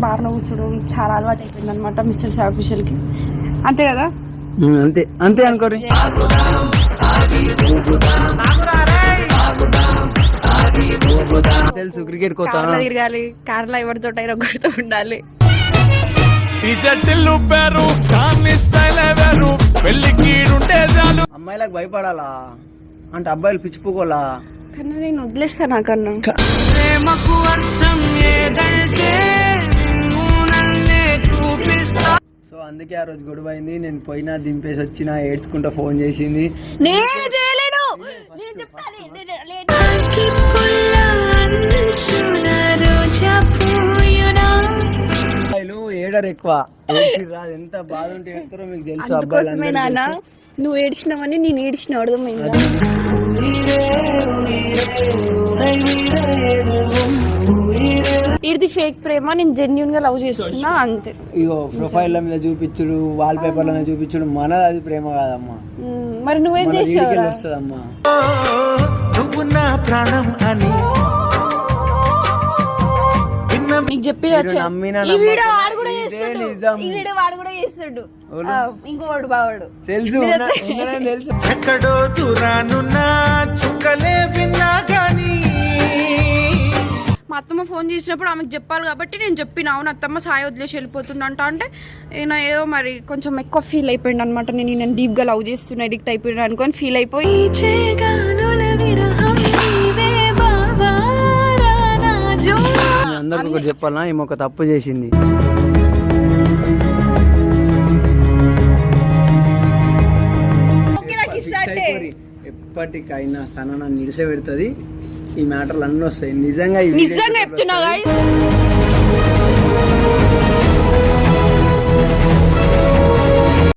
బార్లో కూర్చోడం చాలా అలవాటు అయిపోయింది అనమాట మిస్టర్ ఆఫీషియల్ కి. అంతే కదా? అంతే అంతే అనుకోరు. తెలుసు క్రికెట్ కార్లో తిరగాలి, కార్లో ఎవరితో ఒకరితో ఉండాలి. అమ్మాయిలకు భయపడాలా అంటే అబ్బాయిలు పిచ్చిపోకోలా? కన్నా నేను వదిలేస్తాను నాకన్నా. సో అందుకే ఆ రోజు గొడవ అయింది. నేను పోయినా దింపేసి వచ్చినా ఏడ్చుకుంటా ఫోన్ చేసింది. నేను చేయలేను. అబ్బాయిలు ఏడరు ఎక్కువ, రాదు. ఎంత బాధ ఉంటే ఏడుతారో మీకు తెలుసు. అందుకోసమే నాన్న నువ్వు ఏడ్చినావని నేను ఏడ్చిన అర్థమైందా? ఇది ఫేక్ ప్రేమ, నేను జెన్యున్ గా లవ్ చేస్తున్నా అంతే. ఇగో ప్రొఫైల్ మీద చూపించుడు, వాల్ పేపర్ మీద చూపించుడు మనది అది ప్రేమ కాదమ్మా. మరి నువ్వేం చేసావు? వస్తుందమ్మా. నీకు చెప్పి చేస్తాడు ఇంకోవాడు బావాడు తెలుసు. ఎక్కడో దూరానున్నా చుక్కలే విన్నా గానీ. మా అత్తమ్మ ఫోన్ చేసినప్పుడు ఆమెకు చెప్పాలి కాబట్టి నేను చెప్పిన. అవును అత్తమ్మ సాయి వదిలేసి వెళ్ళిపోతుండంట అంటే ఈయన ఏదో మరి కొంచెం ఎక్కువ ఫీల్ అయిపోయింది అనమాట. నేను డీప్ గా లవ్ చేస్తున్నా, ఎడిక్ట్ అయిపోయినా అనుకొని ఫీల్ అయిపోయి అందరికి ఒకటి చెప్పాలనా, ఈమె ఒక తప్పు చేసింది. ఎప్పటికైనా సన నన్ను నిడిసే పెడుతుంది. ఈ మ్యాటర్లు అన్నీ వస్తాయి. నిజంగా చెప్తున్నా.